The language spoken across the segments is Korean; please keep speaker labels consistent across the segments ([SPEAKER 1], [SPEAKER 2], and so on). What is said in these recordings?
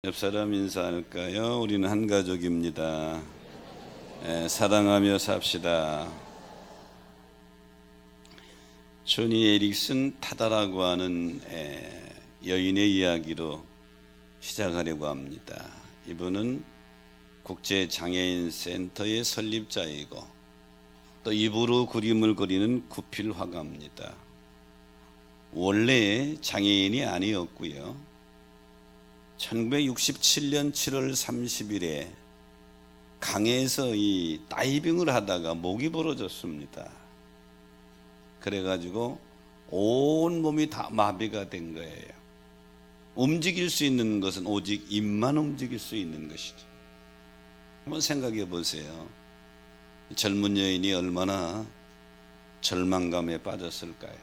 [SPEAKER 1] 옆 사람 인사할까요? 우리는 한 가족입니다. 사랑하며 삽시다. 조니 에릭슨 타다라고 하는 여인의 이야기로 시작하려고 합니다. 이분은 국제장애인 센터의 설립자이고 또 입으로 그림을 그리는 구필화가입니다. 원래 장애인이 아니었고요. 1967년 7월 30일에 강에서 이 다이빙을 하다가 목이 부러졌습니다. 그래가지고 온 몸이 다 마비가 된 거예요. 움직일 수 있는 것은 오직 입만 움직일 수 있는 것이죠. 한번 생각해 보세요. 젊은 여인이 얼마나 절망감에 빠졌을까요?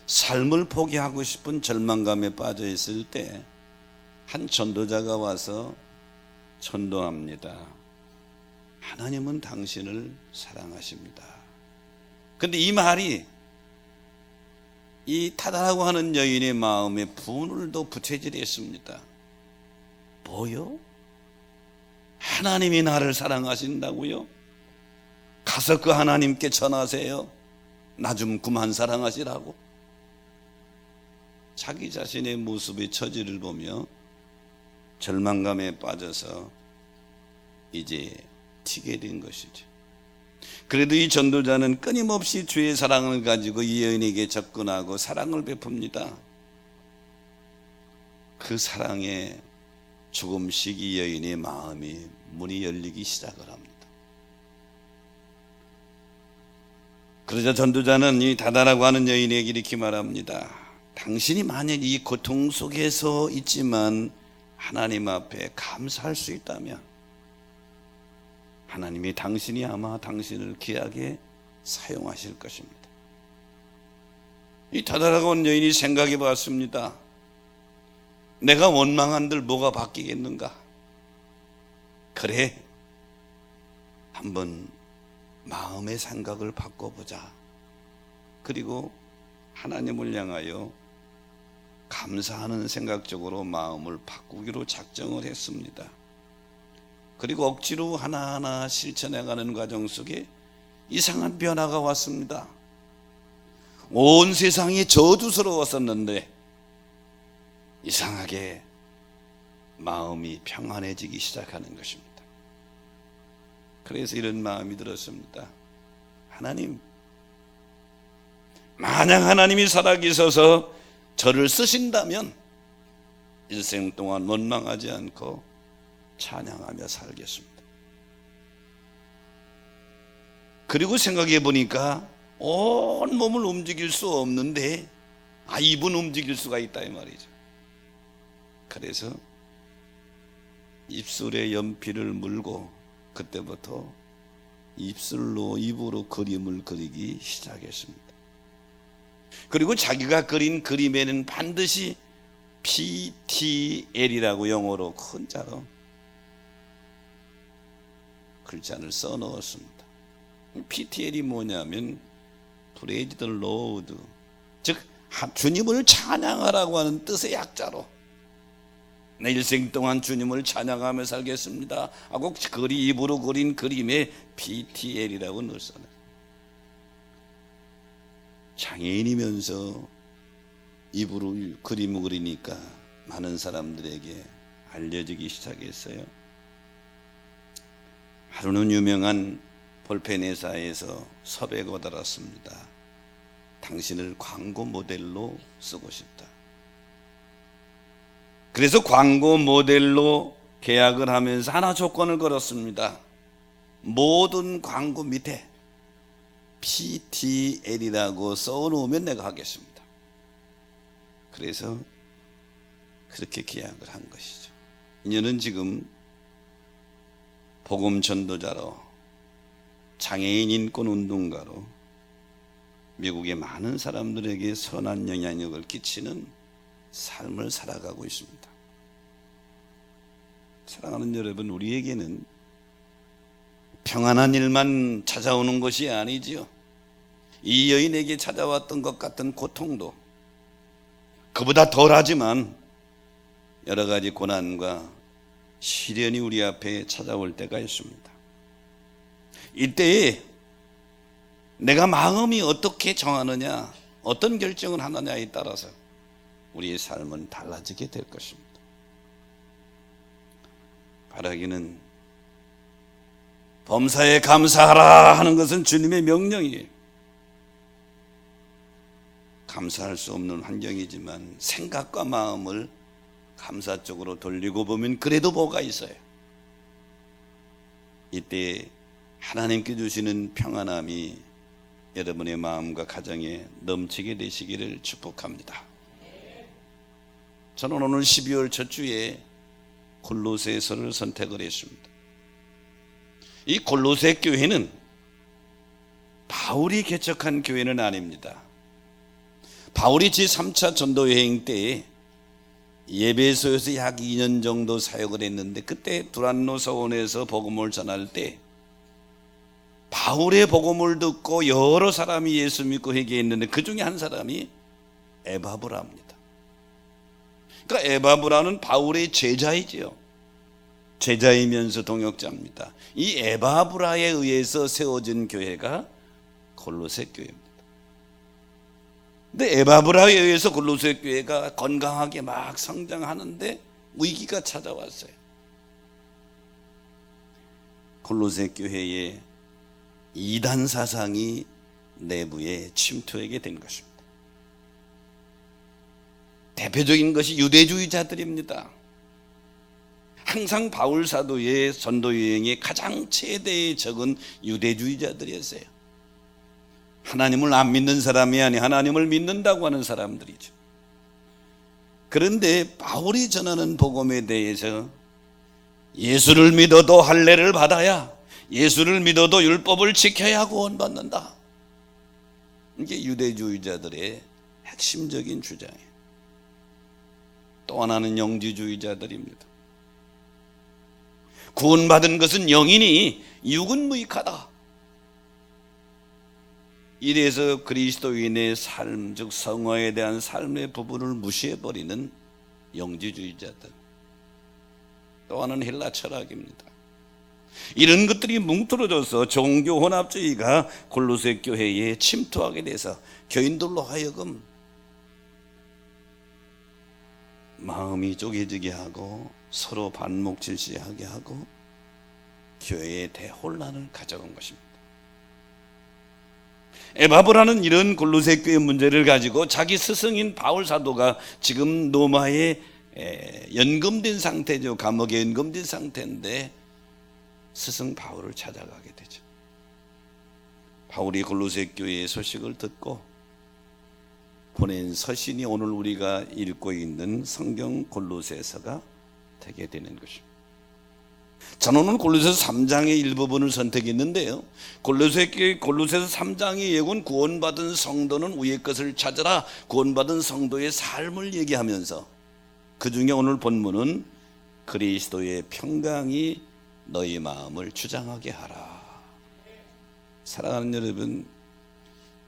[SPEAKER 1] 삶을 포기하고 싶은 절망감에 빠져 있을 때 한 전도자가 와서 전도합니다. 하나님은 당신을 사랑하십니다. 그런데 이 말이 이 타다라고 하는 여인의 마음에 분을 더 부채질했습니다. 뭐요? 하나님이 나를 사랑하신다고요? 가서 그 하나님께 전하세요. 나 좀 그만 사랑하시라고. 자기 자신의 모습의 처지를 보며 절망감에 빠져서 이제 튀게 된 것이죠. 그래도 이 전도자는 끊임없이 주의 사랑을 가지고 이 여인에게 접근하고 사랑을 베풉니다. 그 사랑에 조금씩 이 여인의 마음이 문이 열리기 시작을 합니다. 그러자 전도자는 이 다다라고 하는 여인에게 이렇게 말합니다. 당신이 만약 이 고통 속에서 있지만 하나님 앞에 감사할 수 있다면 하나님이 당신이 아마 당신을 귀하게 사용하실 것입니다. 이 다다라고 온 여인이 생각해 봤습니다. 내가 원망한들 뭐가 바뀌겠는가? 그래, 한번 마음의 생각을 바꿔보자. 그리고 하나님을 향하여 감사하는 생각적으로 마음을 바꾸기로 작정을 했습니다. 그리고 억지로 하나하나 실천해가는 과정 속에 이상한 변화가 왔습니다. 온 세상이 저주스러웠었는데 이상하게 마음이 평안해지기 시작하는 것입니다. 그래서 이런 마음이 들었습니다. 하나님, 만약 하나님이 살아계셔서 저를 쓰신다면 일생 동안 원망하지 않고 찬양하며 살겠습니다. 그리고 생각해 보니까 온 몸을 움직일 수 없는데 입은 움직일 수가 있다 이 말이죠. 그래서 입술에 연필을 물고 그때부터 입으로 그림을 그리기 시작했습니다. 그리고 자기가 그린 그림에는 반드시 PTL이라고 영어로 큰 자로 글자를 써 넣었습니다. PTL이 뭐냐면 Praise the Lord, 즉 주님을 찬양하라고 하는 뜻의 약자로 내 일생 동안 주님을 찬양하며 살겠습니다 하고 입으로 그린 그림에 PTL이라고 넣었어요. 장애인이면서 입으로 그림을 그리니까 많은 사람들에게 알려지기 시작했어요. 하루는 유명한 볼펜 회사에서 섭외가 받았습니다. 당신을 광고 모델로 쓰고 싶다. 그래서 광고 모델로 계약을 하면서 하나 조건을 걸었습니다. 모든 광고 밑에 PTL이라고 써놓으면 내가 하겠습니다. 그래서 그렇게 계약을 한 것이죠. 이녀는 지금 복음 전도자로, 장애인 인권 운동가로 미국의 많은 사람들에게 선한 영향력을 끼치는 삶을 살아가고 있습니다. 사랑하는 여러분, 우리에게는 평안한 일만 찾아오는 것이 아니지요. 이 여인에게 찾아왔던 것 같은 고통도 그보다 덜하지만 여러 가지 고난과 시련이 우리 앞에 찾아올 때가 있습니다. 이때에 내가 마음이 어떻게 정하느냐, 어떤 결정을 하느냐에 따라서 우리의 삶은 달라지게 될 것입니다. 바라기는 범사에 감사하라 하는 것은 주님의 명령이에요. 감사할 수 없는 환경이지만 생각과 마음을 감사 쪽으로 돌리고 보면 그래도 뭐가 있어요. 이때 하나님께 주시는 평안함이 여러분의 마음과 가정에 넘치게 되시기를 축복합니다. 저는 오늘 12월 첫 주에 골로새서를 선택을 했습니다. 이 골로새 교회는 바울이 개척한 교회는 아닙니다. 바울이 제3차 전도 여행 때에 예배소에서 약 2년 정도 사역을 했는데, 그때 두란노 서원에서 복음을 전할 때 바울의 복음을 듣고 여러 사람이 예수 믿고 회개했는데 그 중에 한 사람이 에바브라입니다. 그러니까 에바브라는 바울의 제자이지요. 제자이면서 동역자입니다. 이 에바브라에 의해서 세워진 교회가 골로새 교회입니다. 근데 에바브라에 의해서 골로새 교회가 건강하게 막 성장하는데 위기가 찾아왔어요. 골로새 교회에 이단 사상이 내부에 침투하게 된 것입니다. 대표적인 것이 유대주의자들입니다. 항상 바울 사도의 전도 여행의 가장 최대의 적은 유대주의자들이었어요. 하나님을 안 믿는 사람이 아니 하나님을 믿는다고 하는 사람들이죠. 그런데 바울이 전하는 복음에 대해서 예수를 믿어도 할례를 받아야, 예수를 믿어도 율법을 지켜야 구원받는다. 이게 유대주의자들의 핵심적인 주장이에요. 또 하나는 영지주의자들입니다. 구원받은 것은 영이니 육은 무익하다. 이래서 그리스도인의 삶, 즉 성화에 대한 삶의 부분을 무시해버리는 영지주의자들. 또 하나는 헬라 철학입니다. 이런 것들이 뭉뚱그려져서 종교 혼합주의가 골로새 교회에 침투하게 돼서 교인들로 하여금 마음이 쪼개지게 하고 서로 반목질시하게 하고 교회에 대혼란을 가져온 것입니다. 에바브라는 이런 골로새 교회 문제를 가지고 자기 스승인 바울 사도가 지금 로마에 연금된 상태죠. 감옥에 연금된 상태인데 스승 바울을 찾아가게 되죠. 바울이 골로새 교회의 소식을 듣고 보낸 서신이 오늘 우리가 읽고 있는 성경 골로새서가 되게 되는 것입니다. 저는 오늘 골로새서 3장의 일부분을 선택했는데요, 골로새서 3장의 예고는 구원받은 성도는 위의 것을 찾으라, 구원받은 성도의 삶을 얘기하면서 그 중에 오늘 본문은 그리스도의 평강이 너희 마음을 주장하게 하라. 사랑하는 여러분,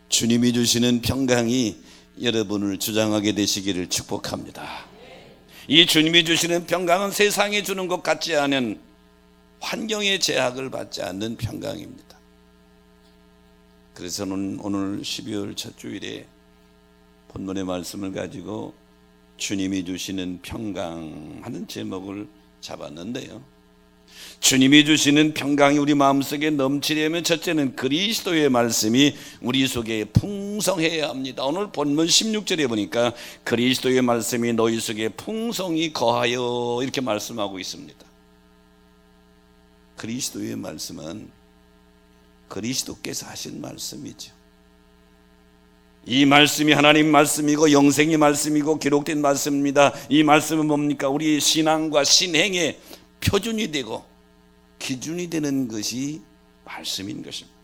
[SPEAKER 1] 주님이 주시는 평강이 여러분을 주장하게 되시기를 축복합니다. 이 주님이 주시는 평강은 세상에 주는 것 같지 않은, 환경의 제약을 받지 않는 평강입니다. 그래서 오늘 12월 첫 주일에 본문의 말씀을 가지고 주님이 주시는 평강 하는 제목을 잡았는데요, 주님이 주시는 평강이 우리 마음속에 넘치려면 첫째는 그리스도의 말씀이 우리 속에 풍성해야 합니다. 오늘 본문 16절에 보니까 그리스도의 말씀이 너희 속에 풍성히 거하여 이렇게 말씀하고 있습니다. 그리스도의 말씀은 그리스도께서 하신 말씀이죠. 이 말씀이 하나님 말씀이고 영생의 말씀이고 기록된 말씀입니다. 이 말씀은 뭡니까? 우리의 신앙과 신행의 표준이 되고 기준이 되는 것이 말씀인 것입니다.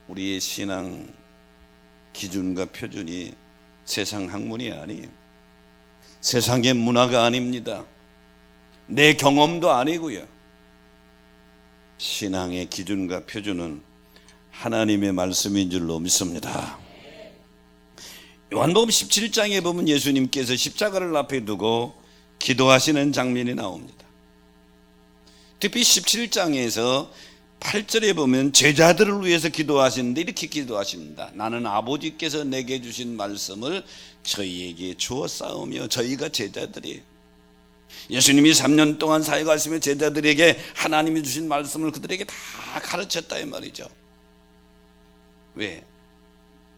[SPEAKER 1] 우리의 신앙 기준과 표준이 세상 학문이 아니에요. 세상의 문화가 아닙니다. 내 경험도 아니고요. 신앙의 기준과 표준은 하나님의 말씀인 줄로 믿습니다. 요한복음 17장에 보면 예수님께서 십자가를 앞에 두고 기도하시는 장면이 나옵니다. 특히 17장에서 8절에 보면 제자들을 위해서 기도하시는데 이렇게 기도하십니다. 나는 아버지께서 내게 주신 말씀을 저희에게 주었사오며 저희가 제자들이에요. 예수님이 3년 동안 사역하시며 제자들에게 하나님이 주신 말씀을 그들에게 다 가르쳤다 이 말이죠. 왜?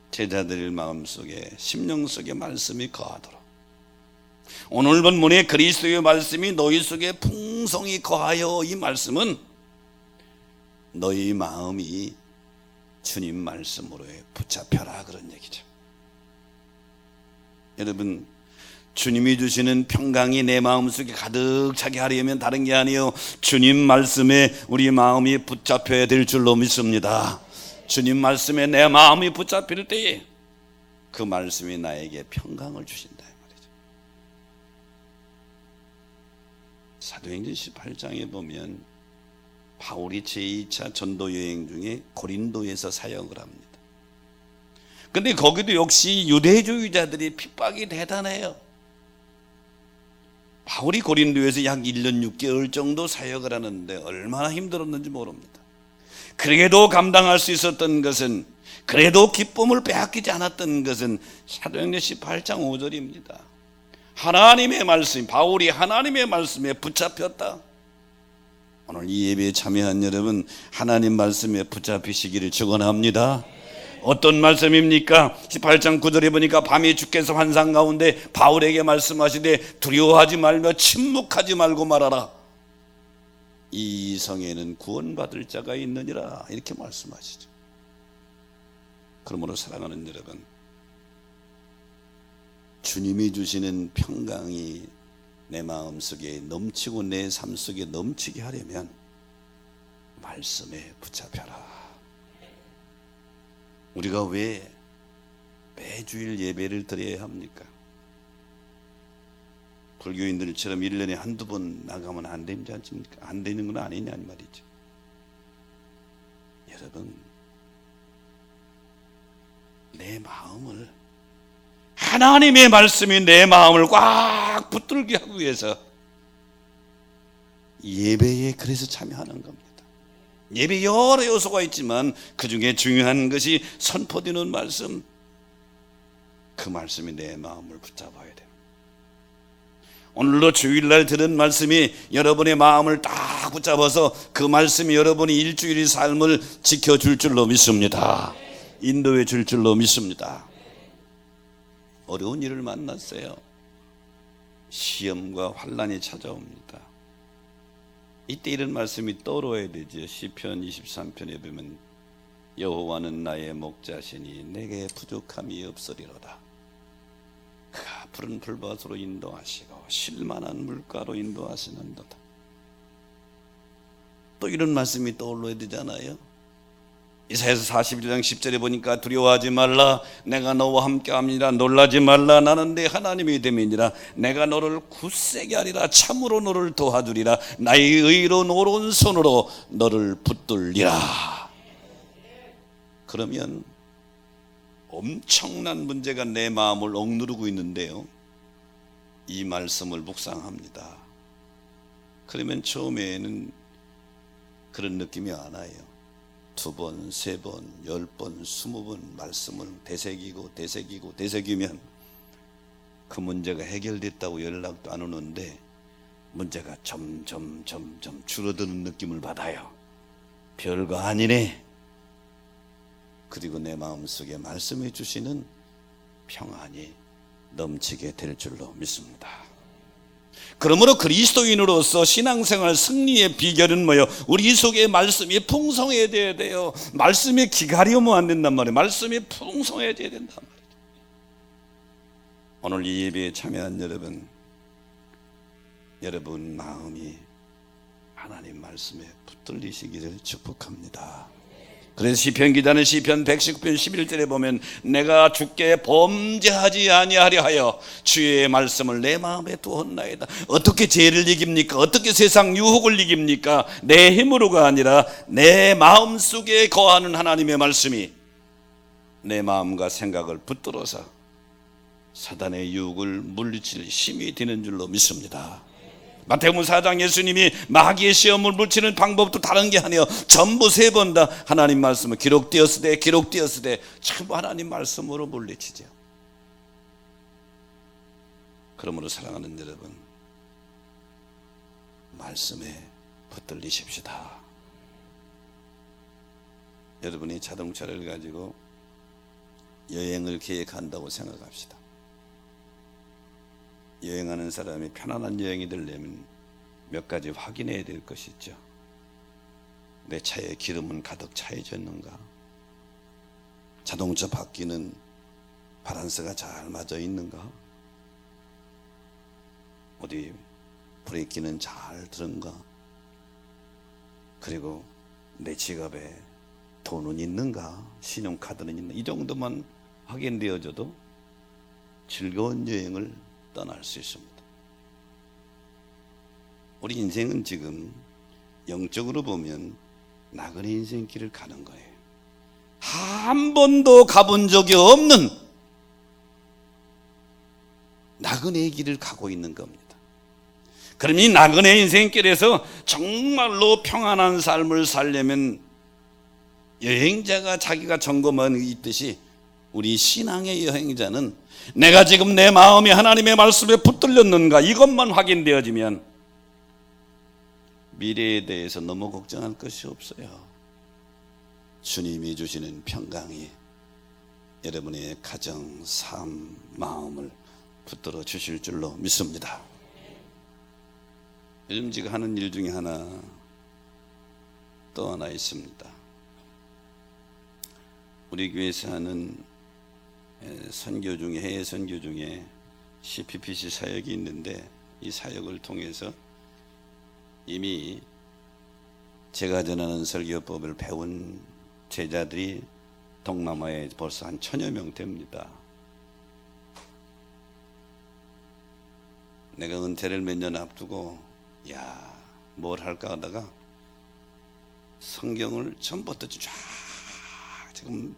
[SPEAKER 1] 제자들 마음속에 심령 속에 말씀이 거하도록. 오늘 본문에 그리스도의 말씀이 너희 속에 풍성히 거하여, 이 말씀은 너희 마음이 주님 말씀으로 붙잡혀라 그런 얘기죠. 여러분, 주님이 주시는 평강이 내 마음속에 가득 차게 하려면 다른 게 아니에요. 주님 말씀에 우리 마음이 붙잡혀야 될 줄로 믿습니다. 주님 말씀에 내 마음이 붙잡힐 때에 그 말씀이 나에게 평강을 주신다 이 말이죠. 사도행전 18장에 보면 바울이 제2차 전도 여행 중에 고린도에서 사역을 합니다. 근데 거기도 역시 유대주의자들이 핍박이 대단해요. 바울이 고린도에서 약 1년 6개월 정도 사역을 하는데 얼마나 힘들었는지 모릅니다. 그래도 감당할 수 있었던 것은, 그래도 기쁨을 빼앗기지 않았던 것은 사도행전 18장 5절입니다. 하나님의 말씀, 바울이 하나님의 말씀에 붙잡혔다. 오늘 이 예배에 참여한 여러분, 하나님 말씀에 붙잡히시기를 축원합니다. 어떤 말씀입니까? 18장 9절에 보니까 밤에 주께서 환상 가운데 바울에게 말씀하시되 두려워하지 말며 침묵하지 말고 말하라. 이 성에는 구원받을 자가 있느니라 이렇게 말씀하시죠. 그러므로 사랑하는 여러분, 주님이 주시는 평강이 내 마음속에 넘치고 내 삶 속에 넘치게 하려면 말씀에 붙잡혀라. 우리가 왜 매주일 예배를 드려야 합니까? 불교인들처럼 1년에 한두 번 나가면 안 되지 않습니까? 안 되는 건 아니냐는 말이죠. 여러분, 내 마음을, 하나님의 말씀이 내 마음을 꽉 붙들게 하기 위해서 예배에 그래서 참여하는 겁니다. 예배 여러 요소가 있지만 그 중에 중요한 것이 선포되는 말씀, 그 말씀이 내 마음을 붙잡아야 돼요. 오늘도 주일날 들은 말씀이 여러분의 마음을 딱 붙잡아서 그 말씀이 여러분이 일주일의 삶을 지켜줄 줄로 믿습니다. 인도해 줄 줄로 믿습니다. 어려운 일을 만났어요. 시험과 환난이 찾아옵니다. 이때 이런 말씀이 떠올라야 되죠. 시편 23편에 보면 여호와는 나의 목자시니 내게 부족함이 없으리로다. 그가 푸른 풀밭으로 인도하시고 실만한 물가로 인도하시는도다. 또 이런 말씀이 떠올라야 되잖아요. 이사야서 41장 10절에 보니까 두려워하지 말라 내가 너와 함께함이라. 놀라지 말라 나는 내 하나님이 됨이니라. 내가 너를 굳세게 하리라. 참으로 너를 도와주리라. 나의 의로운 오른손으로 너를 붙들리라. 그러면 엄청난 문제가 내 마음을 억누르고 있는데요, 이 말씀을 묵상합니다. 그러면 처음에는 그런 느낌이 안 와요. 2번, 3번, 10번, 20번 말씀을 되새기면 그 문제가 해결됐다고 연락도 안 오는데 문제가 점점 줄어드는 느낌을 받아요. 별거 아니네. 그리고 내 마음속에 말씀해 주시는 평안이 넘치게 될 줄로 믿습니다. 그러므로 그리스도인으로서 신앙생활 승리의 비결은 뭐예요? 우리 속에 말씀이 풍성해야 돼요. 말씀에 기가려면 안 된단 말이에요. 말씀이 풍성해야 된단 말이에요. 오늘 이 예배에 참여한 여러분 마음이 하나님 말씀에 붙들리시기를 축복합니다. 그래서 시편 기자는 시편 119편 11절에 보면 내가 주께 범죄하지 아니하려 하여 주의 말씀을 내 마음에 두었나이다. 어떻게 죄를 이깁니까? 어떻게 세상 유혹을 이깁니까? 내 힘으로가 아니라 내 마음속에 거하는 하나님의 말씀이 내 마음과 생각을 붙들어서 사단의 유혹을 물리칠 힘이 되는 줄로 믿습니다. 마태복음 4장 예수님이 마귀의 시험을 물리치는 방법도 다른 게 아니에요. 전부 세 번 다 하나님 말씀을 기록되었으되 전부 하나님 말씀으로 물리치죠. 그러므로 사랑하는 여러분, 말씀에 붙들리십시다. 여러분이 자동차를 가지고 여행을 계획한다고 생각합시다. 여행하는 사람이 편안한 여행이 되려면 몇 가지 확인해야 될 것이 있죠. 내 차에 기름은 가득 차여져 있는가? 자동차 바퀴는 바란스가 잘 맞아 있는가? 어디 브레이크는 잘 들은가? 그리고 내 지갑에 돈은 있는가? 신용카드는 있는가? 이 정도만 확인되어져도 즐거운 여행을 떠날 수 있습니다. 우리 인생은 지금 영적으로 보면 나그네 인생길을 가는 거예요. 한 번도 가본 적이 없는 나그네의 길을 가고 있는 겁니다. 그럼 이 나그네 인생길에서 정말로 평안한 삶을 살려면 여행자가 자기가 점검하는 있듯이 우리 신앙의 여행자는 내가 지금 내 마음이 하나님의 말씀에 붙들렸는가 이것만 확인되어지면 미래에 대해서 너무 걱정할 것이 없어요. 주님이 주시는 평강이 여러분의 가정, 삶, 마음을 붙들어 주실 줄로 믿습니다. 요즘 제가 하는 일 중에 또 하나 있습니다. 우리 교회에서 하는 선교 중에, 해외 선교 중에 CPPC 사역이 있는데, 이 사역을 통해서 이미 제가 전하는 설교법을 배운 제자들이 동남아에 벌써 한 1000여 명 됩니다. 내가 은퇴를 몇 년 앞두고 뭘 할까 하다가 성경을 처음부터 쫙 지금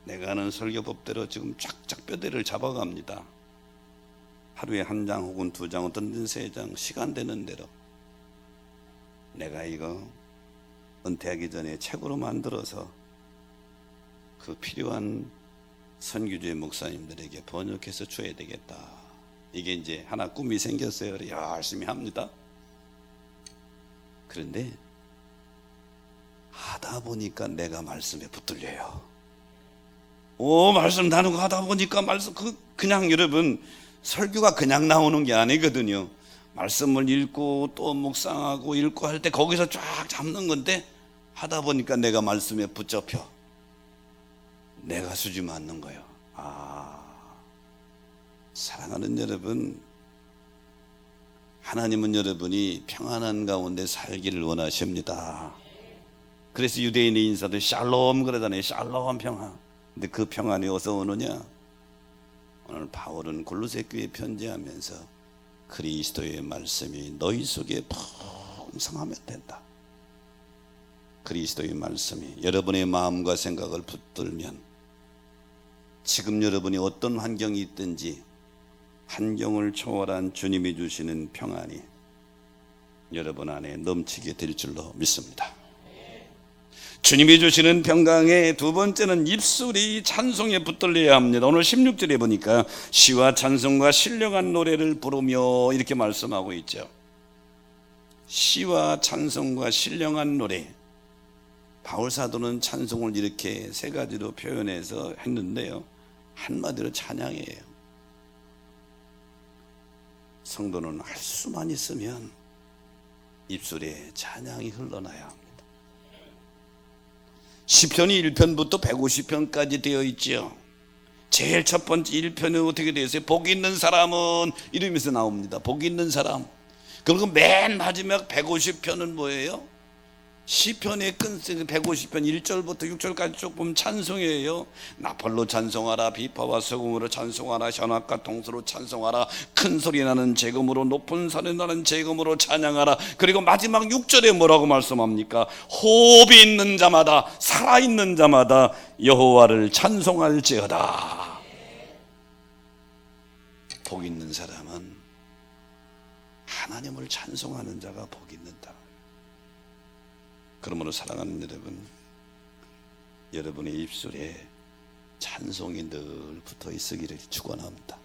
[SPEAKER 1] 내가 하는 설교법대로 지금 쫙쫙 뼈대를 잡아갑니다. 하루에 1장 혹은 2장 어떤 데는 3장 시간 되는 대로 내가 이거 은퇴하기 전에 책으로 만들어서 그 필요한 선교주의 목사님들에게 번역해서 줘야 되겠다. 이게 이제 하나 꿈이 생겼어요. 열심히 합니다. 그런데 하다 보니까 내가 말씀에 붙들려요. 말씀 나누고 하다 보니까 그냥 여러분 설교가 그냥 나오는 게 아니거든요. 말씀을 읽고 또 묵상하고 읽고 할 때 거기서 쫙 잡는 건데 하다 보니까 내가 말씀에 붙잡혀 내가 수지 맞는 거예요. 사랑하는 여러분, 하나님은 여러분이 평안한 가운데 살기를 원하십니다. 그래서 유대인의 인사도 샬롬 그러잖아요. 샬롬 평안. 근데 그 평안이 어디서 오느냐? 오늘 바울은 골로새 교회에 편지하면서 그리스도의 말씀이 너희 속에 풍성하면 된다. 그리스도의 말씀이 여러분의 마음과 생각을 붙들면 지금 여러분이 어떤 환경이 있든지 환경을 초월한 주님이 주시는 평안이 여러분 안에 넘치게 될 줄로 믿습니다. 주님이 주시는 평강의 두 번째는 입술이 찬송에 붙들려야 합니다. 오늘 16절에 보니까 시와 찬송과 신령한 노래를 부르며 이렇게 말씀하고 있죠. 시와 찬송과 신령한 노래. 바울 사도는 찬송을 이렇게 세 가지로 표현해서 했는데요, 한마디로 찬양이에요. 성도는 할 수만 있으면 입술에 찬양이 흘러나야 합니다. 시편이 1편부터 150편까지 되어 있죠. 제일 첫 번째 1편은 어떻게 되어 있어요? 복 있는 사람은 이러면서 나옵니다. 복 있는 사람. 그리고 맨 마지막 150편은 뭐예요? 시편의 끈 150편 1절부터 6절까지 쭉 보면 찬송이에요. 나팔로 찬송하라, 비파와 소금으로 찬송하라, 현악과 통수로 찬송하라, 큰 소리 나는 제금으로, 높은 산에 나는 제금으로 찬양하라. 그리고 마지막 6절에 뭐라고 말씀합니까? 호흡이 있는 자마다, 살아있는 자마다 여호와를 찬송할지어다. 복 있는 사람은 하나님을 찬송하는 자가 복 있는다. 그러므로 사랑하는 여러분, 여러분의 입술에 찬송이 늘 붙어 있으기를 축원합니다.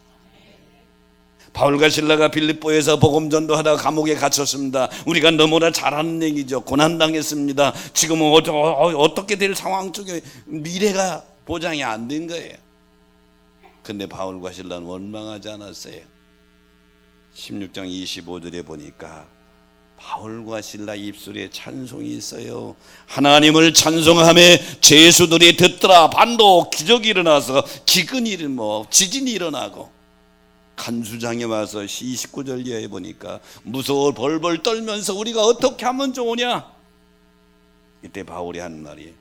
[SPEAKER 1] 바울과 실라가 빌립보에서 복음 전도하다가 감옥에 갇혔습니다. 우리가 너무나 잘 아는 얘기죠. 고난당했습니다. 지금은 어떻게 될 상황 쪽에 미래가 보장이 안 된 거예요. 근데 바울과 실라는 원망하지 않았어요. 16장 25절에 보니까 바울과 실라 입술에 찬송이 있어요. 하나님을 찬송하며 죄수들이 듣더라. 반도 기적이 일어나서 기근이 지진이 일어나고, 간수장에 와서 29절 이하에 보니까 무서워 벌벌 떨면서 우리가 어떻게 하면 좋으냐. 이때 바울이 한 말이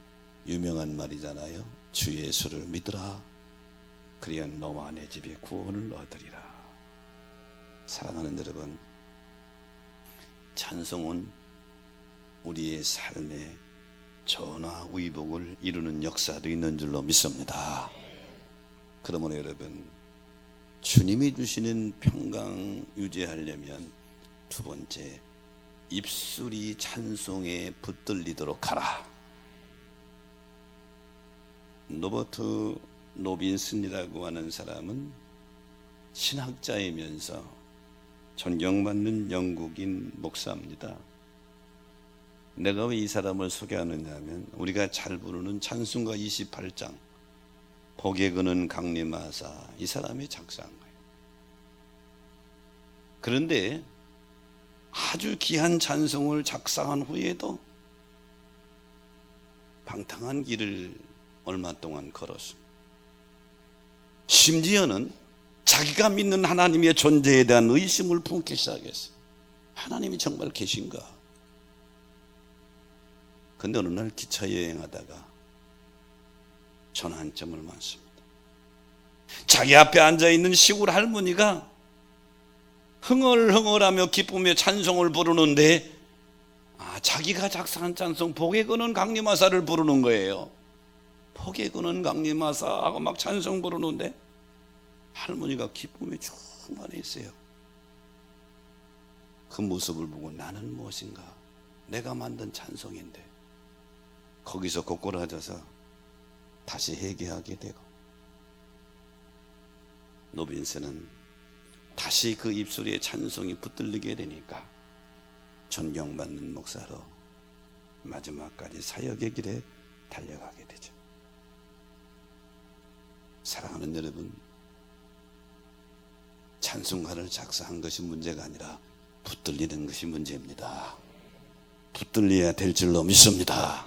[SPEAKER 1] 유명한 말이잖아요. 주 예수를 믿으라. 그리야 너와 내 집에 구원을 얻으리라. 사랑하는 여러분, 찬송은 우리의 삶에 전화위복을 이루는 역사도 있는 줄로 믿습니다. 그러므로 여러분, 주님이 주시는 평강 유지하려면 두 번째, 입술이 찬송에 붙들리도록 하라. 로버트 노빈슨이라고 하는 사람은 신학자이면서 존경받는 영국인 목사입니다. 내가 왜 이 사람을 소개하느냐 하면, 우리가 잘 부르는 찬송가 28장 복에 거는 강림하사, 이 사람이 작사한 거예요. 그런데 아주 귀한 찬송을 작사한 후에도 방탕한 길을 얼마 동안 걸었습니다. 심지어는 자기가 믿는 하나님의 존재에 대한 의심을 품기 시작했어요. 하나님이 정말 계신가? 근데 어느 날 기차 여행하다가 전화 한 점을 맞습니다. 자기 앞에 앉아있는 시골 할머니가 흥얼흥얼하며 기쁨의 찬송을 부르는데, 자기가 작사한 찬송 복에 거는 강림하사를 부르는 거예요. 복에 거는 강림하사 하고 막 찬송 부르는데 할머니가 기쁨에 충만해 있어요. 그 모습을 보고 나는 무엇인가? 내가 만든 찬송인데. 거기서 고꾸라져서 다시 회개하게 되고, 노빈슨은 다시 그 입술에 찬송이 붙들리게 되니까 존경받는 목사로 마지막까지 사역의 길에 달려가게 되죠. 사랑하는 여러분, 찬송가를 작사한 것이 문제가 아니라 붙들리는 것이 문제입니다. 붙들려야 될 줄로 믿습니다.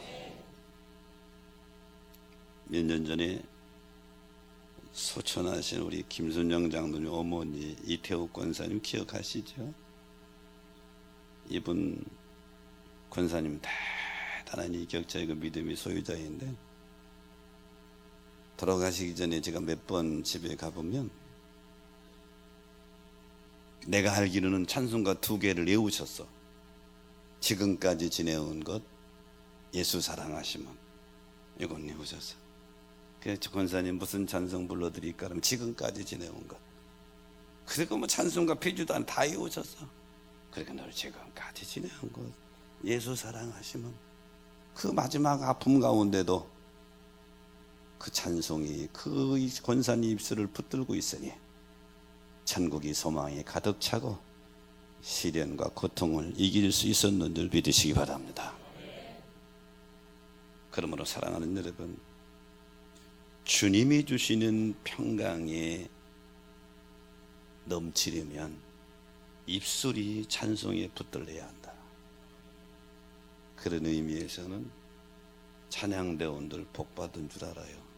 [SPEAKER 1] 몇 년 전에 소천하신 우리 김순영 장로님 어머니 이태욱 권사님 기억하시죠? 이분 권사님 대단한 이격자이고 믿음의 소유자인데, 돌아가시기 전에 제가 몇 번 집에 가보면 내가 알기로는 찬송가 2개를 외우셨어. 지금까지 지내온 것, 예수 사랑하시면, 이건 외우셨어. 그래서 권사님 무슨 찬송 불러드릴까? 그러면 지금까지 지내온 것. 그리고 뭐 찬송가 표주도 다 외우셨어. 그러니까 너를 지금까지 지내온 것, 예수 사랑하시면, 그 마지막 아픔 가운데도 그 찬송이 그 권사님 입술을 붙들고 있으니 천국이 소망이 가득 차고 시련과 고통을 이길 수 있었는 줄 믿으시기 바랍니다. 그러므로 사랑하는 여러분, 주님이 주시는 평강에 넘치려면 입술이 찬송에 붙들려야 한다. 그런 의미에서는 찬양대원들 복받은 줄 알아요.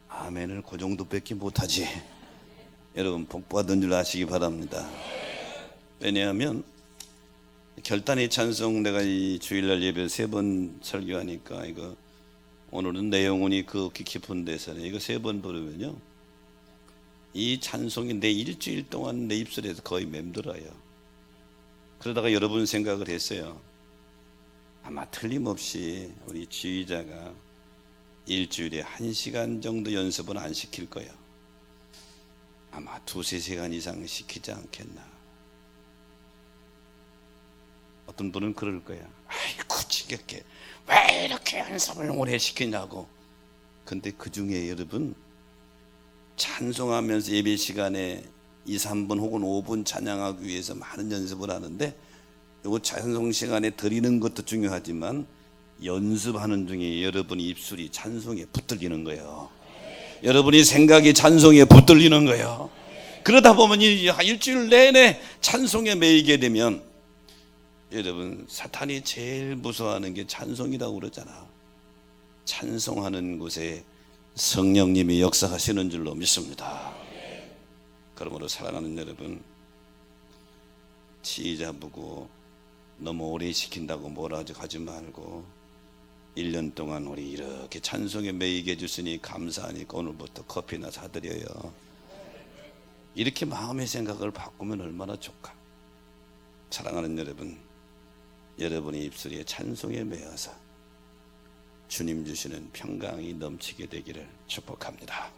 [SPEAKER 1] 아멘을 그 정도밖에 못하지. 여러분 복받은 줄 아시기 바랍니다. 왜냐하면 결단의 찬송, 내가 이 주일날 예배 3번 설교하니까 이거 오늘은 내 영혼이 그윽히 깊은 데서네, 이거 3번 부르면요, 이 찬송이 내 일주일 동안 내 입술에서 거의 맴돌아요. 그러다가 여러분 생각을 했어요. 아마 틀림없이 우리 지휘자가 일주일에 1시간 정도 연습은 안 시킬 거야. 아마 2-3시간 이상 시키지 않겠나. 어떤 분은 그럴 거야. 아이고 지겹게 왜 이렇게 연습을 오래 시키냐고. 근데 그 중에 여러분, 찬송하면서 예배 시간에 2-3분 혹은 5분 찬양하기 위해서 많은 연습을 하는데, 요 찬송 시간에 드리는 것도 중요하지만 연습하는 중에 여러분이 입술이 찬송에 붙들리는 거예요. 여러분이 생각이 찬송에 붙들리는 거예요. 그러다 보면 일주일 내내 찬송에 매이게 되면, 여러분 사탄이 제일 무서워하는 게 찬송이라고 그러잖아. 찬송하는 곳에 성령님이 역사하시는 줄로 믿습니다. 그러므로 사랑하는 여러분, 치 잡고 너무 오래 시킨다고 뭐라 하지 말고 1년 동안 우리 이렇게 찬송에 매이게 해주시니 감사하니까 오늘부터 커피나 사드려요. 이렇게 마음의 생각을 바꾸면 얼마나 좋까. 사랑하는 여러분, 여러분의 입술에 찬송에 매어서 주님 주시는 평강이 넘치게 되기를 축복합니다.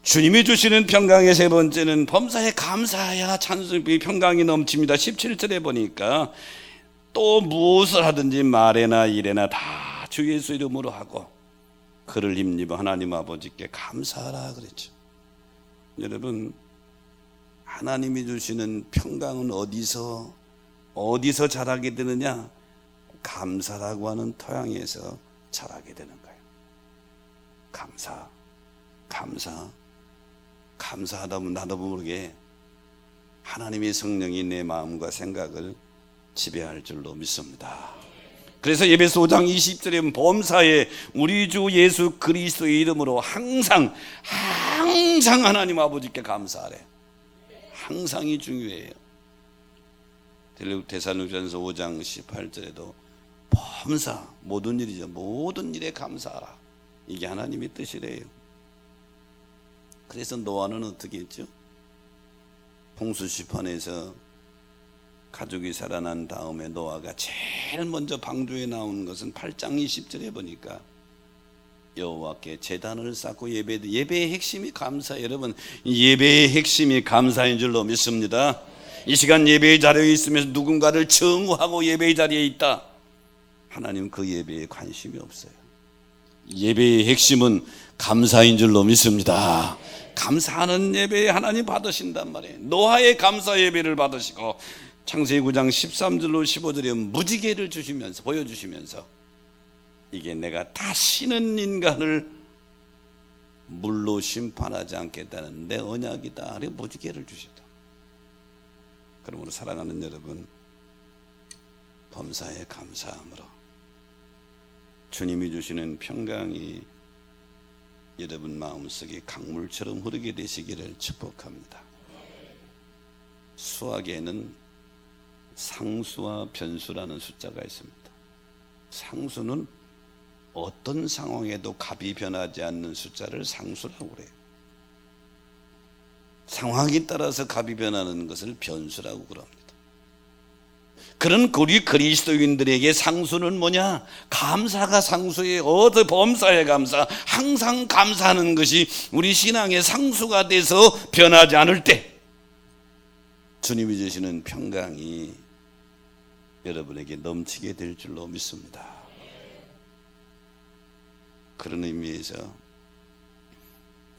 [SPEAKER 1] 주님이 주시는 평강의 세 번째는 범사에 감사해야 찬송의 평강이 넘칩니다. 17절에 보니까 또 무엇을 하든지 말에나 일에나 다 주 예수 이름으로 하고 그를 힘입어 하나님 아버지께 감사하라 그랬죠. 여러분, 하나님이 주시는 평강은 어디서 자라게 되느냐? 감사라고 하는 토양에서 자라게 되는 거예요. 감사하다 보면 나도 모르게 하나님의 성령이 내 마음과 생각을 지배할 줄로 믿습니다. 그래서 에베소 5장 20절에 범사에 우리 주 예수 그리스도의 이름으로 항상 하나님 아버지께 감사하래. 항상이 중요해요. 데살로니가전서 5장 18절에도 범사, 모든 일이죠. 모든 일에 감사하라. 이게 하나님의 뜻이래요. 그래서 노아는 어떻게 했죠? 홍수시판에서 가족이 살아난 다음에 노아가 제일 먼저 방주에 나오는 것은 8장 20절에 보니까 여호와께 제단을 쌓고 예배의 핵심이 감사. 여러분, 예배의 핵심이 감사인 줄로 믿습니다. 이 시간 예배의 자리에 있으면서 누군가를 증오하고 예배의 자리에 있다, 하나님 그 예배에 관심이 없어요. 예배의 핵심은 감사인 줄로 믿습니다. 감사하는 예배에 하나님 받으신단 말이에요. 노아의 감사 예배를 받으시고 창세기 9장 13절로 15절에 무지개를 주시면서 보여주시면서 이게 내가 다시는 인간을 물로 심판하지 않겠다는 내 언약이다. 그리고 무지개를 주셨다. 그러므로 사랑하는 여러분, 범사에 감사함으로 주님이 주시는 평강이 여러분 마음속에 강물처럼 흐르게 되시기를 축복합니다. 수학에는 상수와 변수라는 숫자가 있습니다. 상수는 어떤 상황에도 값이 변하지 않는 숫자를 상수라고 그래요. 상황에 따라서 값이 변하는 것을 변수라고 그럽니다. 그런 우리 그리스도인들에게 상수는 뭐냐? 감사가 상수예요. 범사에 감사, 항상 감사하는 것이 우리 신앙의 상수가 돼서 변하지 않을 때 주님이 주시는 평강이 여러분에게 넘치게 될 줄로 믿습니다. 그런 의미에서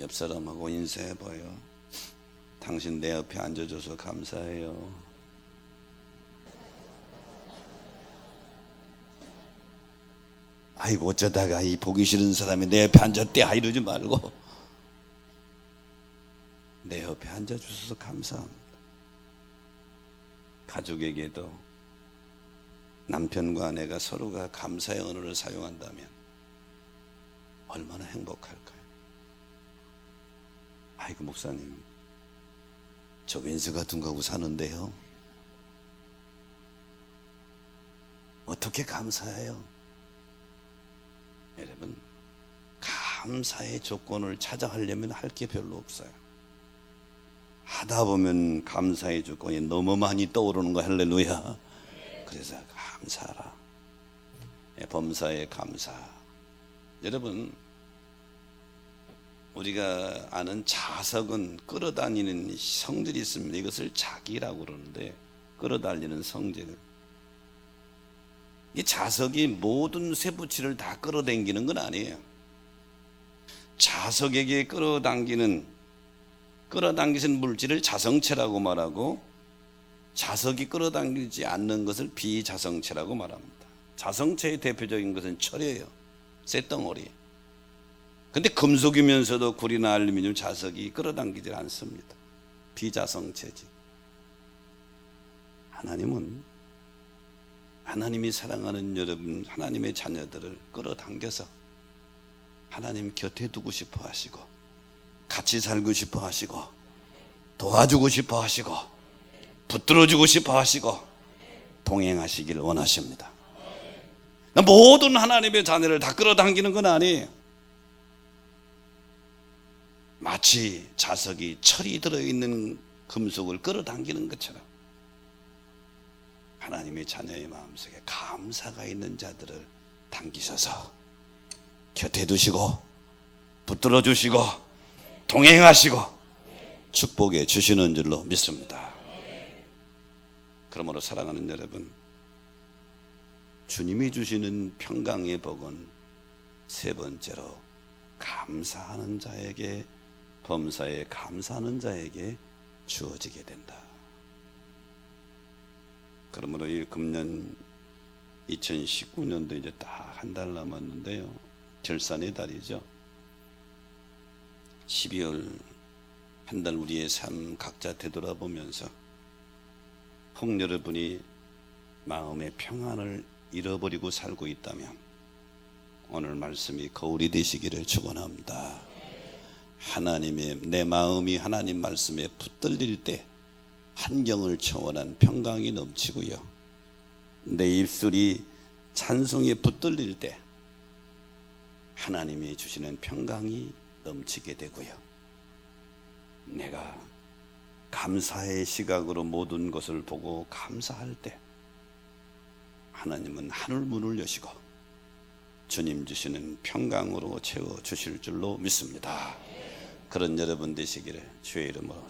[SPEAKER 1] 옆 사람하고 인사해봐요. 당신 내 옆에 앉아줘서 감사해요. 아이고 어쩌다가 이 보기 싫은 사람이 내 옆에 앉았대, 이러지 말고 내 옆에 앉아주셔서 감사합니다. 가족에게도 남편과 아내가 서로가 감사의 언어를 사용한다면 얼마나 행복할까요? 아이고 목사님, 저 왼수 같은 거하고 사는데요, 어떻게 감사해요? 여러분, 감사의 조건을 찾아가려면 할 게 별로 없어요. 하다 보면 감사의 조건이 너무 많이 떠오르는 거. 할렐루야. 그래서 감사하라. 범사의 감사. 여러분, 우리가 아는 자석은 끌어다니는 성질이 있습니다. 이것을 자기라고 그러는데, 끌어다니는 성질. 이 자석이 모든 쇠붙이를 다 끌어당기는 건 아니에요. 자석에게 끌어당기는 물질을 자성체라고 말하고, 자석이 끌어당기지 않는 것을 비자성체라고 말합니다. 자성체의 대표적인 것은 철이에요. 쇳덩어리. 근데 금속이면서도 구리나 알루미늄, 자석이 끌어당기질 않습니다. 비자성체지. 하나님은 하나님이 사랑하는 여러분, 하나님의 자녀들을 끌어당겨서 하나님 곁에 두고 싶어 하시고, 같이 살고 싶어 하시고, 도와주고 싶어 하시고, 붙들어주고 싶어 하시고, 동행하시길 원하십니다. 모든 하나님의 자녀를 다 끌어당기는 건 아니에요. 마치 자석이 철이 들어있는 금속을 끌어당기는 것처럼 하나님의 자녀의 마음속에 감사가 있는 자들을 당기셔서 곁에 두시고, 붙들어 주시고, 동행하시고 축복해 주시는 줄로 믿습니다. 그러므로 사랑하는 여러분, 주님이 주시는 평강의 복은 세 번째로 감사하는 자에게, 범사에 감사하는 자에게 주어지게 된다. 그러므로 이 금년 2019년도 이제 딱 한 달 남았는데요, 결산의 달이죠. 12월 한 달 우리의 삶 각자 되돌아보면서 혹 여러분이 마음의 평안을 잃어버리고 살고 있다면 오늘 말씀이 거울이 되시기를 축원합니다. 하나님의, 내 마음이 하나님 말씀에 붙들릴 때 환경을 초월한 평강이 넘치고요, 내 입술이 찬송에 붙들릴 때 하나님이 주시는 평강이 넘치게 되고요, 내가 감사의 시각으로 모든 것을 보고 감사할 때 하나님은 하늘 문을 여시고 주님 주시는 평강으로 채워주실 줄로 믿습니다. 그런 여러분 되시기를 주의 이름으로